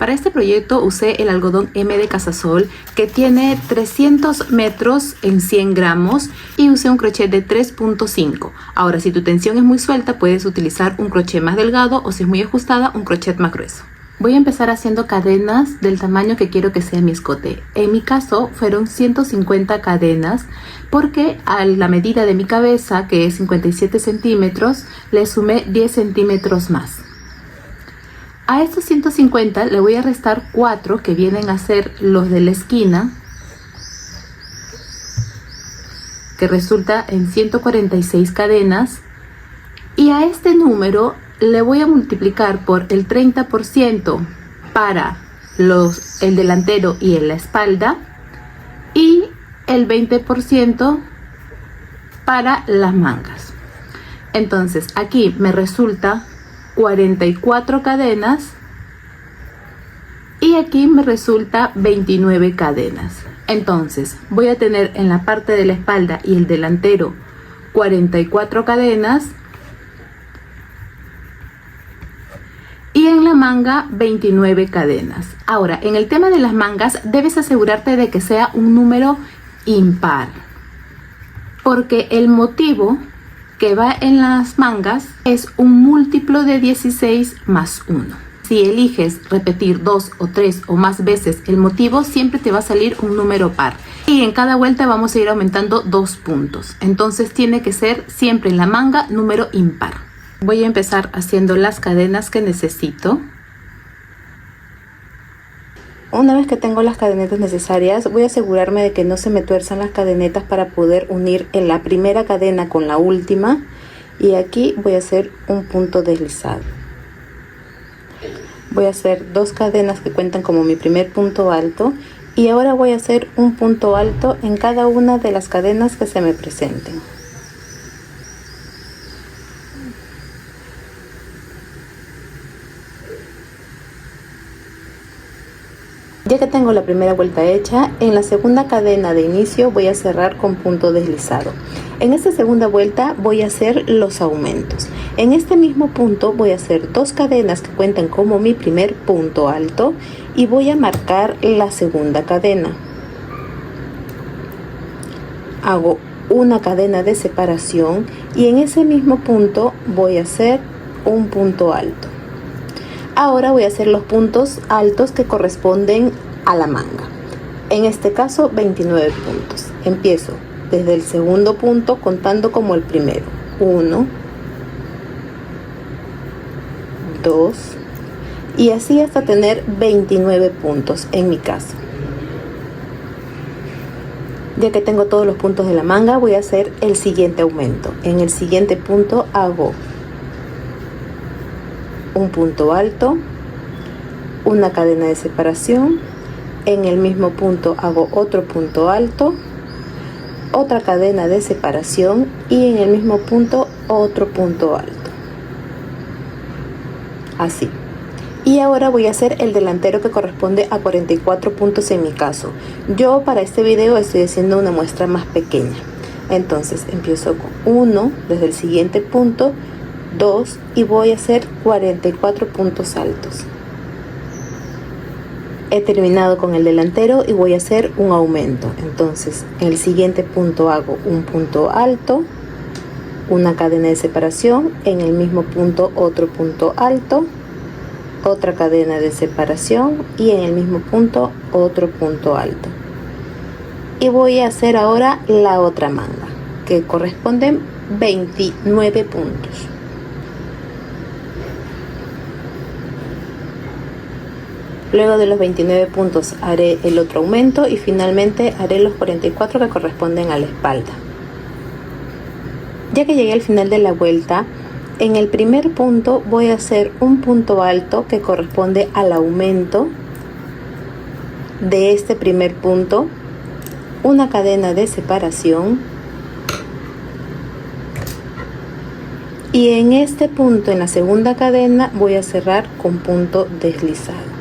Para este proyecto usé el algodón M de Casasol, que tiene 300 metros en 100 gramos, y usé un crochet de 3.5. Ahora, si tu tensión es muy suelta, puedes utilizar un crochet más delgado, o si es muy ajustada, un crochet más grueso. Voy a empezar haciendo cadenas del tamaño que quiero que sea mi escote. En mi caso fueron 150 cadenas, porque a la medida de mi cabeza, que es 57 centímetros, le sumé 10 centímetros más. A estos 150 le voy a restar 4 que vienen a ser los de la esquina, que resulta en 146 cadenas, y a este número le voy a multiplicar por el 30% para el delantero y en la espalda, y el 20% para las mangas. Entonces aquí me resulta 44 cadenas y aquí me resulta 29 cadenas. Entonces voy a tener en la parte de la espalda y el delantero 44 cadenas y en la manga 29 cadenas. Ahora, en el tema de las mangas debes asegurarte de que sea un número impar, porque el motivo que va en las mangas es un múltiplo de 16 más 1. Si eliges repetir 2 o 3 o más veces el motivo, siempre te va a salir un número par, y en cada vuelta vamos a ir aumentando 2 puntos. Entonces tiene que ser siempre en la manga número impar. Voy a empezar haciendo las cadenas que necesito. Una vez que tengo las cadenetas necesarias, voy a asegurarme de que no se me tuerzan las cadenetas para poder unir en la primera cadena con la última, y aquí voy a hacer un punto deslizado. Voy a hacer 2 cadenas que cuentan como mi primer punto alto, y ahora voy a hacer un punto alto en cada una de las cadenas que se me presenten. Ya que tengo la primera vuelta hecha, en la segunda cadena de inicio voy a cerrar con punto deslizado. En esta segunda vuelta voy a hacer los aumentos. En este mismo punto voy a hacer 2 cadenas que cuentan como mi primer punto alto y voy a marcar la segunda cadena. Hago una cadena de separación y en ese mismo punto voy a hacer un punto alto. Ahora voy a hacer los puntos altos que corresponden a la manga. En este caso 29 puntos. Empiezo desde el segundo punto contando como el primero. 1, 2 y así hasta tener 29 puntos en mi caso. Ya que tengo todos los puntos de la manga, voy a hacer el siguiente aumento. En el siguiente punto hago un punto alto, una cadena de separación, en el mismo punto hago otro punto alto, otra cadena de separación y en el mismo punto otro punto alto, así. Y ahora voy a hacer el delantero, que corresponde a 44 puntos en mi caso. Yo para este video estoy haciendo una muestra más pequeña. Entonces empiezo con 1 desde el siguiente punto, 2 y voy a hacer 44 puntos altos. He terminado con el delantero y voy a hacer un aumento. Entonces en el siguiente punto hago un punto alto, una cadena de separación, en el mismo punto otro punto alto, otra cadena de separación y en el mismo punto otro punto alto. Y voy a hacer ahora la otra manga, que corresponden 29 puntos. Luego de los 29 puntos haré el otro aumento y finalmente haré los 44 que corresponden a la espalda. Ya que llegué al final de la vuelta, en el primer punto voy a hacer un punto alto que corresponde al aumento de este primer punto, una cadena de separación y en este punto, en la segunda cadena, voy a cerrar con punto deslizado.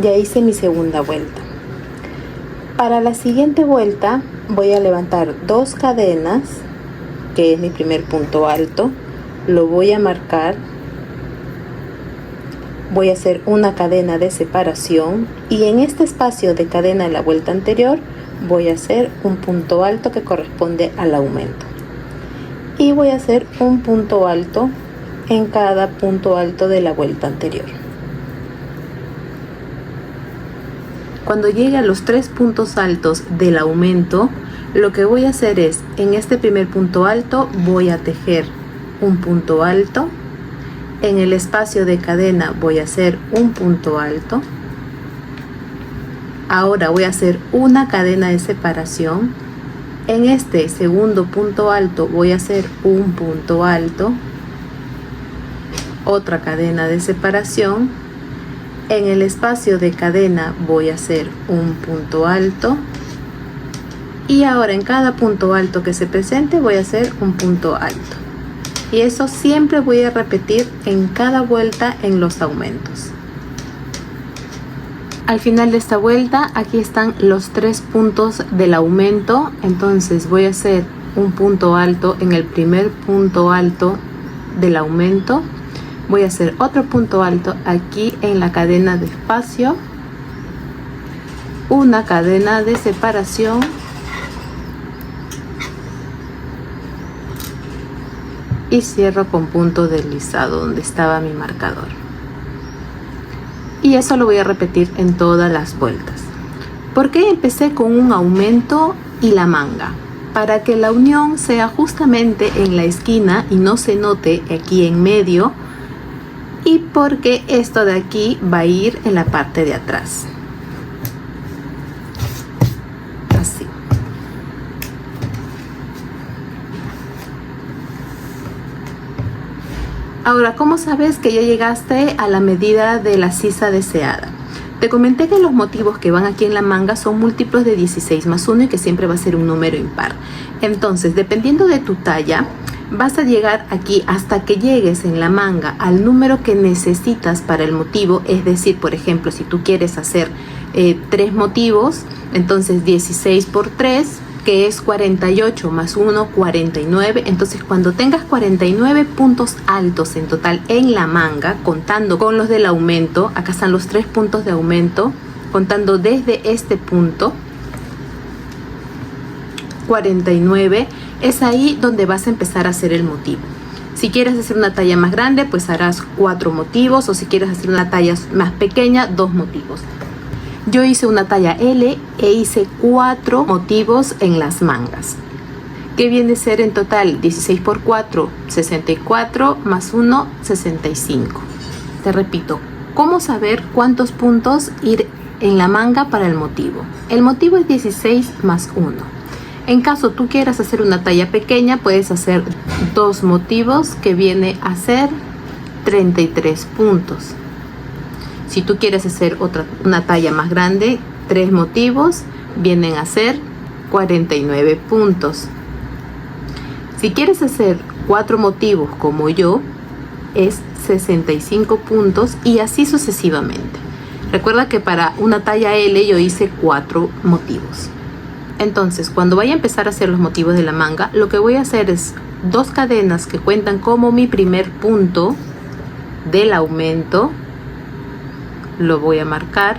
Ya hice mi segunda vuelta. Para la siguiente vuelta voy a levantar 2 cadenas, que es mi primer punto alto, lo voy a marcar, voy a hacer una cadena de separación y en este espacio de cadena de la vuelta anterior voy a hacer un punto alto que corresponde al aumento y voy a hacer un punto alto en cada punto alto de la vuelta anterior. Cuando llegue a los 3 puntos altos del aumento, lo que voy a hacer es, en este primer punto alto voy a tejer un punto alto, en el espacio de cadena voy a hacer un punto alto, ahora voy a hacer una cadena de separación, en este segundo punto alto voy a hacer un punto alto, otra cadena de separación, en el espacio de cadena voy a hacer un punto alto y ahora en cada punto alto que se presente voy a hacer un punto alto. Y eso siempre voy a repetir en cada vuelta en los aumentos. Al final de esta vuelta, aquí están los 3 puntos del aumento. Entonces voy a hacer un punto alto en el primer punto alto del aumento. Voy a hacer otro punto alto aquí en la cadena de espacio. Una cadena de separación. Y cierro con punto deslizado donde estaba mi marcador. Y eso lo voy a repetir en todas las vueltas. ¿Por qué empecé con un aumento y la manga? Para que la unión sea justamente en la esquina y no se note aquí en medio. Y porque esto de aquí va a ir en la parte de atrás. Así. Ahora, ¿cómo sabes que ya llegaste a la medida de la sisa deseada? Te comenté que los motivos que van aquí en la manga son múltiplos de 16 más 1 y que siempre va a ser un número impar. Entonces, dependiendo de tu talla, vas a llegar aquí hasta que llegues en la manga al número que necesitas para el motivo. Es decir, por ejemplo, si tú quieres hacer 3 motivos, entonces 16 por 3, que es 48 más 1, 49. Entonces cuando tengas 49 puntos altos en total en la manga, contando con los del aumento, acá están los 3 puntos de aumento, contando desde este punto, 49, es ahí donde vas a empezar a hacer el motivo. Si quieres hacer una talla más grande, pues harás 4 motivos, o si quieres hacer una talla más pequeña, 2 motivos. Yo hice una talla L e hice 4 motivos en las mangas, que viene a ser en total 16 por 4, 64, más 1, 65. Te repito, ¿cómo saber cuántos puntos ir en la manga para el motivo? El motivo es 16 más 1. En caso tú quieras hacer una talla pequeña, puedes hacer 2 motivos, que viene a ser 33 puntos. Si tú quieres hacer una talla más grande, 3 motivos, vienen a ser 49 puntos. Si quieres hacer 4 motivos como yo, es 65 puntos y así sucesivamente. Recuerda que para una talla L yo hice 4 motivos. Entonces, cuando vaya a empezar a hacer los motivos de la manga, lo que voy a hacer es 2 cadenas que cuentan como mi primer punto del aumento. Lo voy a marcar,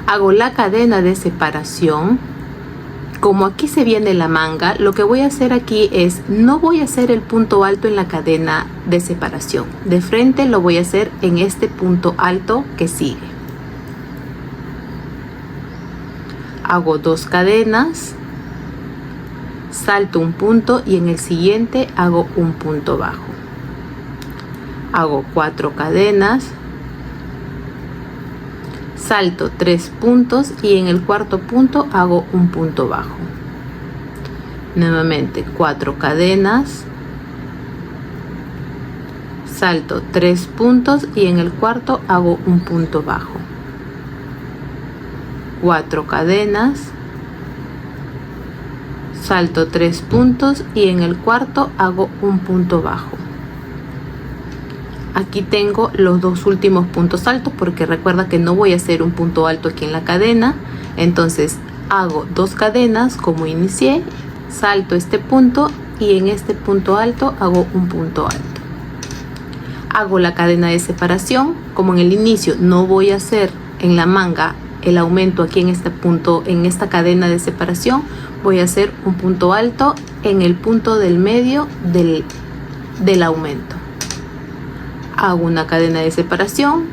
hago la cadena de separación. Como aquí se viene la manga, lo que voy a hacer aquí es, no voy a hacer el punto alto en la cadena de separación, de frente lo voy a hacer en este punto alto que sigue. Hago 2 cadenas, salto un punto y en el siguiente hago un punto bajo. Hago 4 cadenas, salto 3 puntos y en el cuarto punto hago un punto bajo. Nuevamente 4 cadenas, salto 3 puntos y en el cuarto hago un punto bajo. 4 cadenas, salto 3 puntos y en el cuarto hago un punto bajo. Aquí tengo los 2 últimos puntos altos porque recuerda que no voy a hacer un punto alto aquí en la cadena. Entonces hago 2 cadenas como inicié, salto este punto y en este punto alto hago un punto alto. Hago la cadena de separación. Como en el inicio no voy a hacer en la manga el aumento aquí en este punto, en esta cadena de separación, voy a hacer un punto alto en el punto del medio del aumento. Hago una cadena de separación.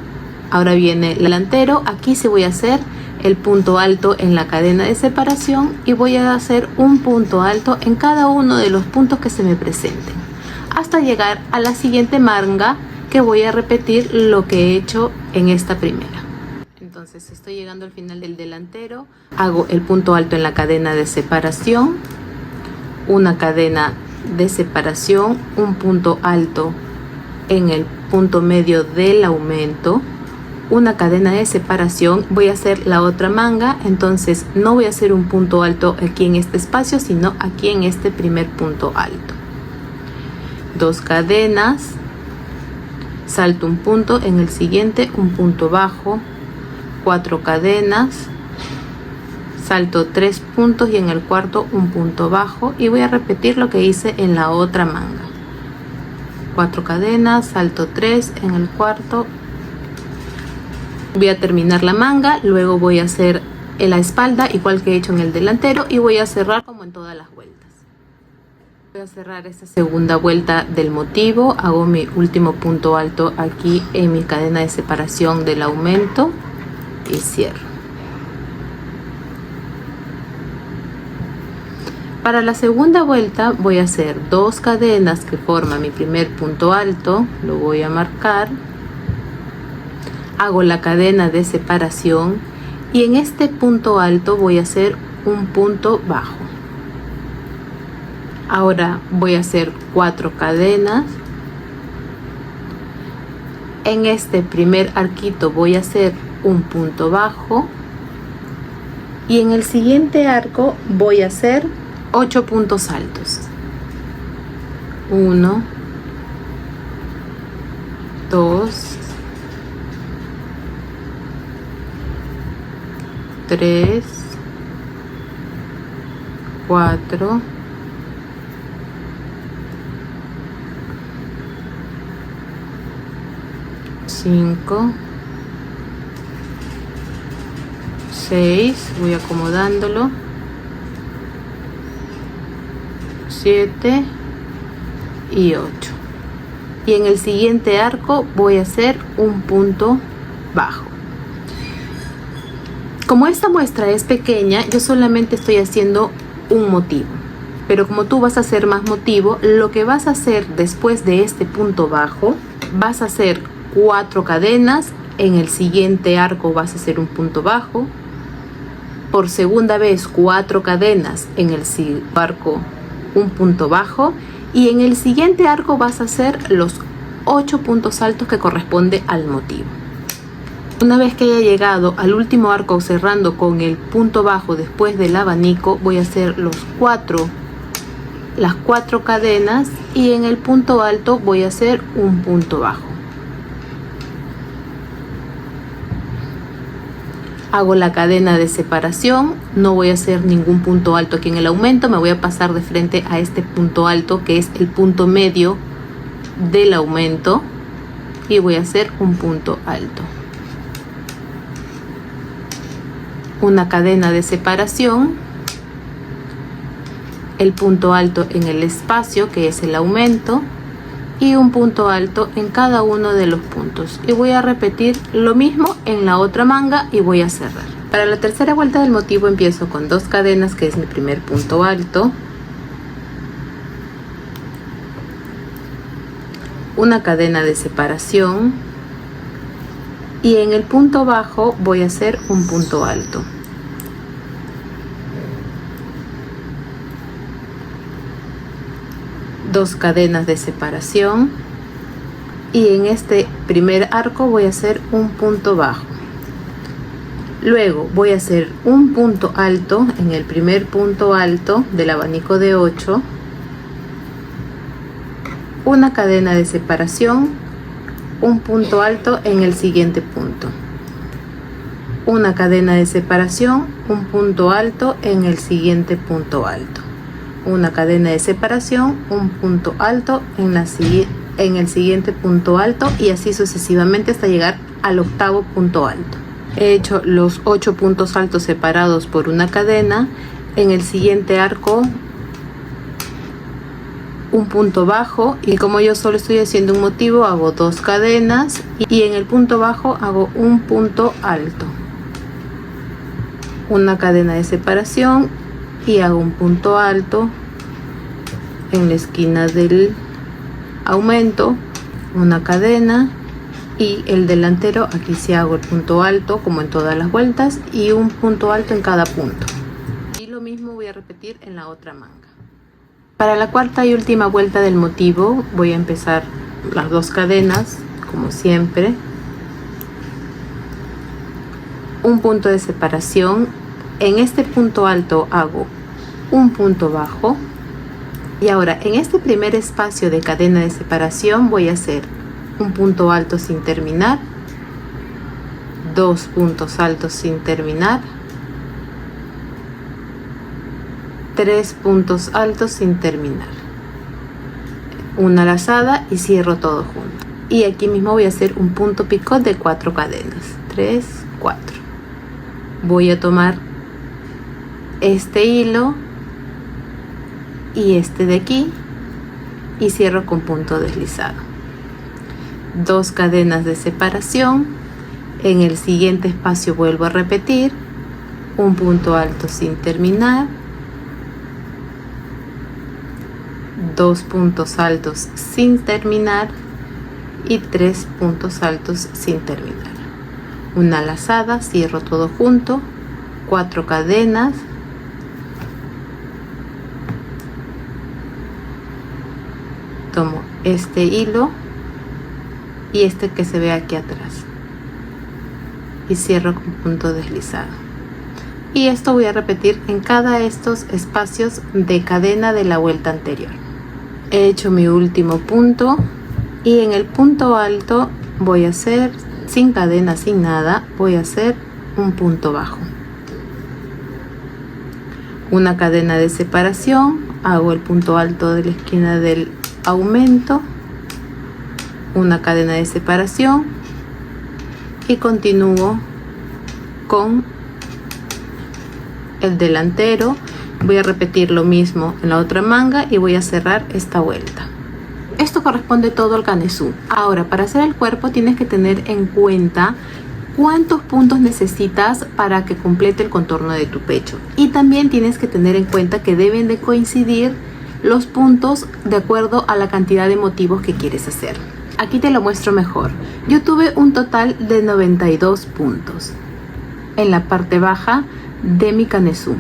Ahora viene el delantero. Aquí sí voy a hacer el punto alto en la cadena de separación y voy a hacer un punto alto en cada uno de los puntos que se me presenten hasta llegar a la siguiente manga, que voy a repetir lo que he hecho en esta primera. Entonces estoy llegando al final del delantero, hago el punto alto en la cadena de separación, una cadena de separación, un punto alto en el punto medio del aumento, una cadena de separación. Voy a hacer la otra manga, entonces no voy a hacer un punto alto aquí en este espacio, sino aquí en este primer punto alto. 2 cadenas, salto un punto, en el siguiente un punto bajo, 4 cadenas, salto 3 puntos y en el cuarto un punto bajo, y voy a repetir lo que hice en la otra manga. 4 cadenas, salto 3, en el cuarto voy a terminar la manga, luego voy a hacer en la espalda igual que he hecho en el delantero y voy a cerrar como en todas las vueltas. Voy a cerrar esta segunda vuelta del motivo, hago mi último punto alto aquí en mi cadena de separación del aumento y cierro. Para la segunda vuelta voy a hacer 2 cadenas que forman mi primer punto alto, lo voy a marcar, hago la cadena de separación y en este punto alto voy a hacer un punto bajo. Ahora voy a hacer 4 cadenas, en este primer arquito voy a hacer un punto bajo y en el siguiente arco voy a hacer 8 puntos altos. 1, 2, 3, 4, 5, 6, voy acomodándolo, 7 y 8, y en el siguiente arco voy a hacer un punto bajo. Como esta muestra es pequeña, yo solamente estoy haciendo un motivo, pero como tú vas a hacer más motivo, lo que vas a hacer después de este punto bajo, vas a hacer 4 cadenas, en el siguiente arco vas a hacer un punto bajo, por segunda vez 4 cadenas, en el arco un punto bajo, y en el siguiente arco vas a hacer los 8 puntos altos que corresponde al motivo. Una vez que haya llegado al último arco cerrando con el punto bajo después del abanico, voy a hacer las 4 cadenas y en el punto alto voy a hacer un punto bajo. Hago la cadena de separación, no voy a hacer ningún punto alto aquí en el aumento, me voy a pasar de frente a este punto alto que es el punto medio del aumento y voy a hacer un punto alto. Una cadena de separación, el punto alto en el espacio que es el aumento y un punto alto en cada uno de los puntos, y voy a repetir lo mismo en la otra manga y voy a cerrar. Para la tercera vuelta del motivo empiezo con 2 cadenas que es mi primer punto alto, una cadena de separación y en el punto bajo voy a hacer un punto alto. Dos cadenas de separación y en este primer arco voy a hacer un punto bajo. Luego voy a hacer un punto alto en el primer punto alto del abanico de 8, una cadena de separación, un punto alto en el siguiente punto, una cadena de separación, un punto alto en el siguiente punto alto, una cadena de separación, un punto alto en en el siguiente punto alto y así sucesivamente hasta llegar al octavo punto alto. He hecho los 8 puntos altos separados por una cadena. En el siguiente arco un punto bajo, y como yo solo estoy haciendo un motivo, hago 2 cadenas y en el punto bajo hago un punto alto, una cadena de separación y hago un punto alto en la esquina del aumento, una cadena, y el delantero aquí sí hago el punto alto como en todas las vueltas y un punto alto en cada punto, y lo mismo voy a repetir en la otra manga. Para la cuarta y última vuelta del motivo voy a empezar las 2 cadenas como siempre, un punto de separación, en este punto alto hago un punto bajo, y ahora en este primer espacio de cadena de separación voy a hacer un punto alto sin terminar, 2 puntos altos sin terminar, 3 puntos altos sin terminar, una lazada y cierro todo junto. Y aquí mismo voy a hacer un punto picot de 4 cadenas, 3, 4. Voy a tomar este hilo y este de aquí y cierro con punto deslizado, 2 cadenas de separación. En el siguiente espacio vuelvo a repetir un punto alto sin terminar, 2 puntos altos sin terminar y 3 puntos altos sin terminar, una lazada, cierro todo junto, 4 cadenas, tomo este hilo y este que se ve aquí atrás y cierro con punto deslizado, y esto voy a repetir en cada de estos espacios de cadena de la vuelta anterior. He hecho mi último punto y en el punto alto voy a hacer sin cadena, sin nada, voy a hacer un punto bajo, una cadena de separación, hago el punto alto de la esquina del aumento, una cadena de separación y continúo con el delantero. Voy a repetir lo mismo en la otra manga y voy a cerrar esta vuelta. Esto corresponde todo al canesú. Ahora, para hacer el cuerpo tienes que tener en cuenta cuántos puntos necesitas para que complete el contorno de tu pecho, y también tienes que tener en cuenta que deben de coincidir los puntos de acuerdo a la cantidad de motivos que quieres hacer. Aquí te lo muestro mejor. Yo tuve un total de 92 puntos en la parte baja de mi canesú,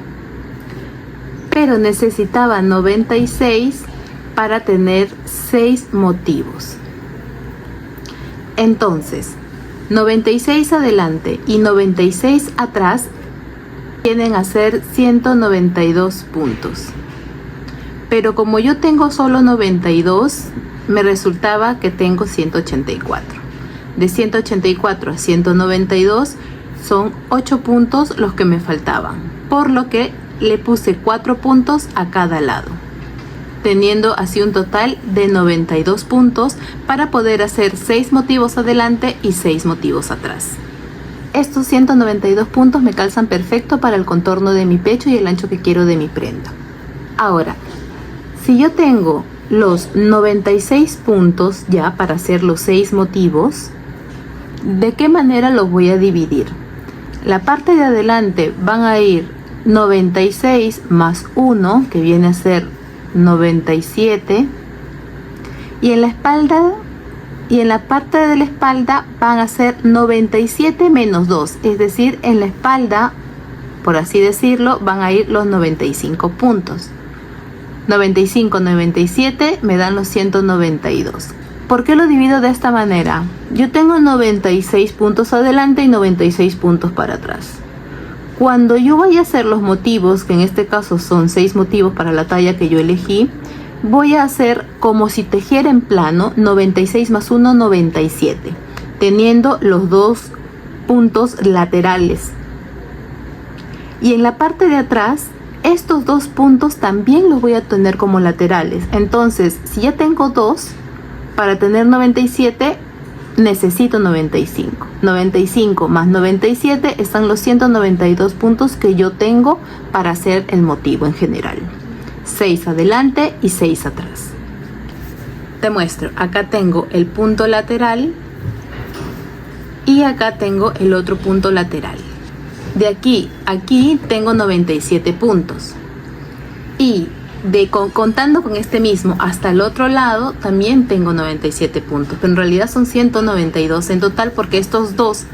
pero necesitaba 96 para tener 6 motivos. Entonces 96 adelante y 96 atrás vienen a ser 192 puntos, pero como yo tengo solo 92, me resultaba que tengo 184. De 184 a 192 son 8 puntos los que me faltaban, por lo que le puse 4 puntos a cada lado, teniendo así un total de 92 puntos para poder hacer 6 motivos adelante y 6 motivos atrás. Estos 192 puntos me calzan perfecto para el contorno de mi pecho y el ancho que quiero de mi prenda. Ahora, si yo tengo los 96 puntos ya para hacer los 6 motivos, ¿de qué manera los voy a dividir? La parte de adelante van a ir 96 más 1, que viene a ser 97, y en la espalda y en la parte de la espalda van a ser 97 menos 2, es decir, en la espalda, por así decirlo, van a ir los 95 puntos. 95, 97 me dan los 192. ¿Por qué lo divido de esta manera? Yo tengo 96 puntos adelante y 96 puntos para atrás. Cuando yo vaya a hacer los motivos, que en este caso son 6 motivos para la talla que yo elegí, voy a hacer como si tejiera en plano, 96 más 1, 97, teniendo los 2 puntos laterales. Y en la parte de atrás, estos 2 puntos también los voy a tener como laterales. Entonces, si ya tengo 2, Para tener 97 necesito 95. 95 más 97 están los 192 puntos que yo tengo para hacer el motivo en general. 6 adelante y 6 atrás. Te muestro, acá tengo el punto lateral y acá tengo el otro punto lateral. De aquí a aquí tengo 97 puntos. Y contando con este mismo hasta el otro lado también tengo 97 puntos, pero en realidad son 192 en total porque estos dos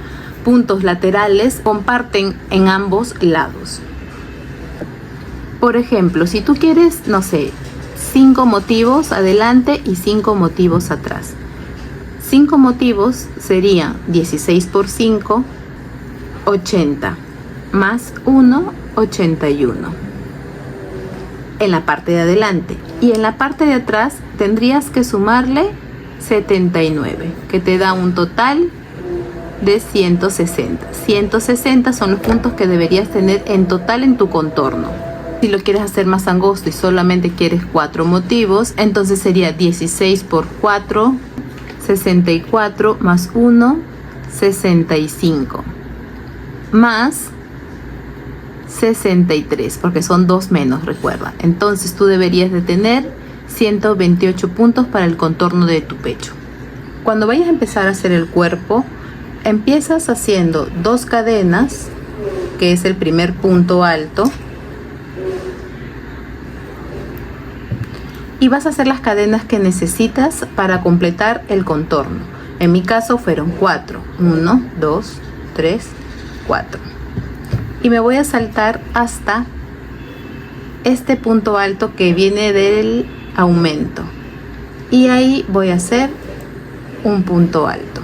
puntos laterales comparten en ambos lados. Por ejemplo, si tú quieres, no sé, 5 motivos adelante y 5 motivos atrás. 5 motivos serían 16 por 5, 80, más 1, 81. En la parte de adelante, y en la parte de atrás tendrías que sumarle 79, que te da un total de 160. 160 son los puntos que deberías tener en total en tu contorno. Si lo quieres hacer más angosto y solamente quieres 4 motivos, entonces sería 16 por 4, 64, más 1, 65, más 63, porque son 2 menos, recuerda. Entonces tú deberías de tener 128 puntos para el contorno de tu pecho. Cuando vayas a empezar a hacer el cuerpo, empiezas haciendo 2 cadenas, que es el primer punto alto, y vas a hacer las cadenas que necesitas para completar el contorno. En mi caso fueron 4, 1, 2, 3, 4. Y me voy a saltar hasta este punto alto que viene del aumento, y ahí voy a hacer un punto alto.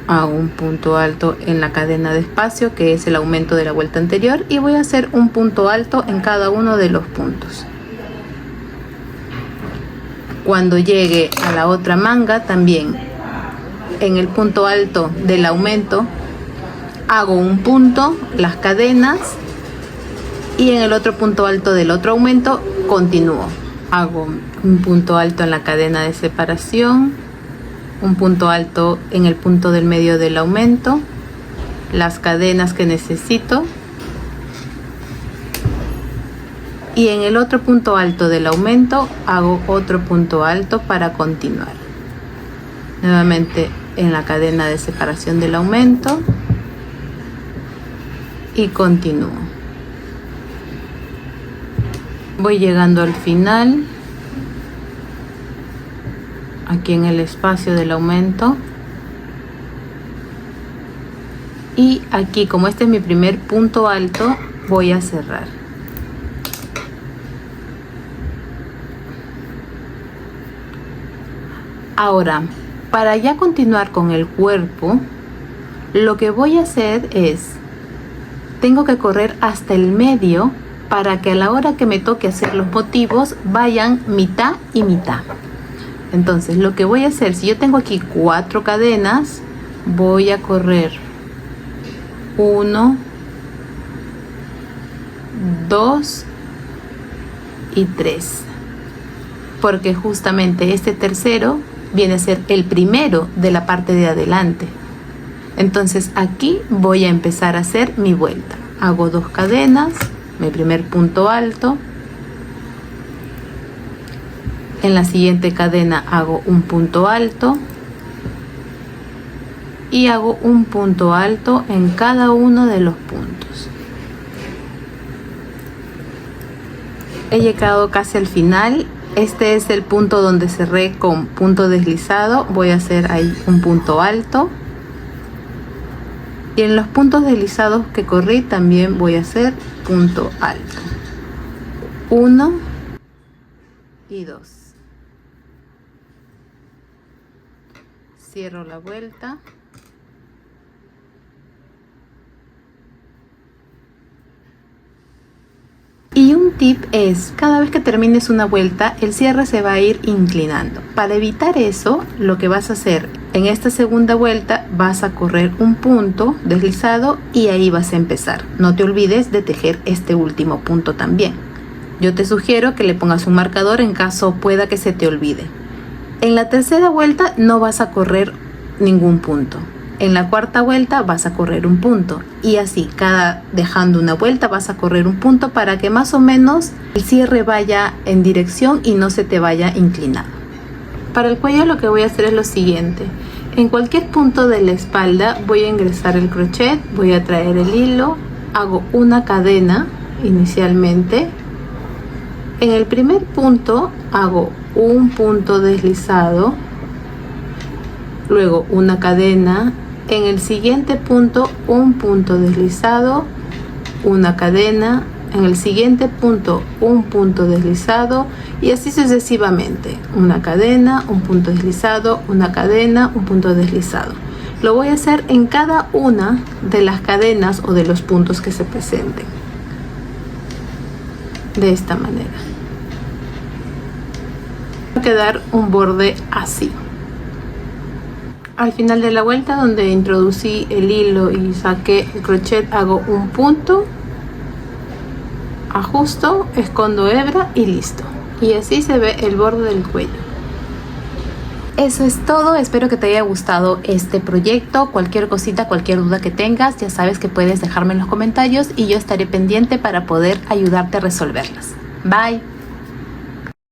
Hago un punto alto en la cadena de espacio, que es el aumento de la vuelta anterior, y voy a hacer un punto alto en cada uno de los puntos. Cuando llegue a la otra manga, también en el punto alto del aumento hago un punto, las cadenas, y en el otro punto alto del otro aumento continúo. Hago un punto alto en la cadena de separación, un punto alto en el punto del medio del aumento, las cadenas que necesito, y en el otro punto alto del aumento hago otro punto alto para continuar. Nuevamente en la cadena de separación del aumento y continúo. Voy llegando al final, aquí en el espacio del aumento, y aquí, como este es mi primer punto alto, voy a cerrar. Ahora, para ya continuar con el cuerpo, lo que voy a hacer es, tengo que correr hasta el medio para que a la hora que me toque hacer los motivos vayan mitad y mitad. Entonces lo que voy a hacer, si yo tengo aquí 4 cadenas, voy a correr 1, 2 y 3, porque justamente este tercero viene a ser el primero de la parte de adelante. Entonces aquí voy a empezar a hacer mi vuelta. Hago 2 cadenas, mi primer punto alto, en la siguiente cadena hago un punto alto y hago un punto alto en cada uno de los puntos. He llegado casi al final. Este es el punto donde cerré con punto deslizado. Voy a hacer ahí un punto alto, y en los puntos deslizados que corrí también voy a hacer punto alto. 1 y 2. Cierro la vuelta. Y un tip es, cada vez que termines una vuelta, el cierre se va a ir inclinando. Para evitar eso, lo que vas a hacer En esta segunda vuelta vas a correr un punto deslizado y ahí vas a empezar. No te olvides de tejer este último punto también. Yo te sugiero que le pongas un marcador en caso pueda que se te olvide. En la tercera vuelta no vas a correr ningún punto. En la cuarta vuelta vas a correr un punto y así dejando una vuelta vas a correr un punto para que más o menos el cierre vaya en dirección y no se te vaya inclinado. Para el cuello lo que voy a hacer es lo siguiente. En cualquier punto de la espalda voy a ingresar el crochet, voy a traer el hilo, hago una cadena inicialmente. En el primer punto hago un punto deslizado, luego una cadena. En el siguiente punto un punto deslizado, una cadena. En el siguiente punto un punto deslizado y así sucesivamente. Una cadena, un punto deslizado, una cadena, un punto deslizado. Lo voy a hacer en cada una de las cadenas o de los puntos que se presenten. De esta manera. Va a quedar un borde así. Al final de la vuelta, donde introducí el hilo y saqué el crochet, hago un punto, ajusto, escondo hebra y listo. Y así se ve el borde del cuello. Eso es todo, espero que te haya gustado este proyecto. Cualquier cosita, cualquier duda que tengas, ya sabes que puedes dejarme en los comentarios y yo estaré pendiente para poder ayudarte a resolverlas. Bye.